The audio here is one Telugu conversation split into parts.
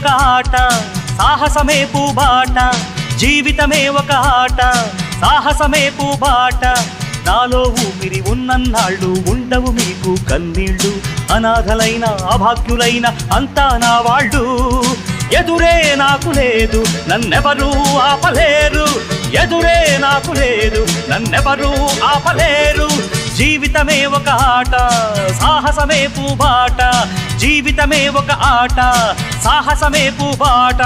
ఒక ఆట, సాహసమే పూబాట. జీవితమే ఒక ఆట, సాహసమే పూబాట. నాలో ఊపిరి ఉన్నన్నాళ్ళు ఉండవు మీకు కన్నీళ్ళు. అనాథలైన అభాగ్యులైన అంతా నా వాళ్ళు. ఎదురే నాకు లేదు, నన్నెవరూ ఆపలేరు. ఎదురే నాకు లేదు, నన్నెవరూ ఆపలేరు. జీవితమే ఒక ఆట, సాహసమే పూబాట. జీవితమే ఒక ఆట, సాహసమే పూబాట.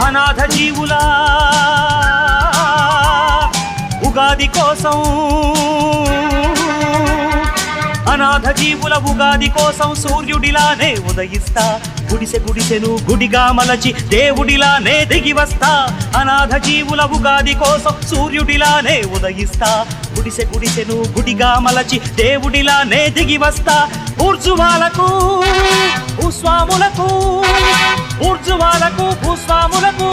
అనాథ జీవుల ఉగాది కోసం, అనాథ జీవుల ఉగాది కోసం సూర్యుడిలానే ఉదయిస్తా. గుడిసె గుడిసెను గుడిగా మలచి దేవుడిలానే దిగి వస్తా. అనాథ జీవుల ఉగాది కోసం సూర్యుడిలానే ఉదయిస్తా. గుడిసె గుడిసెను గుడిగా మలచి దేవుడిలానే దిగి వస్తా. ఊర్జువాలకు భూస్వాములకు, ఊర్జువాలకు భూస్వాములకు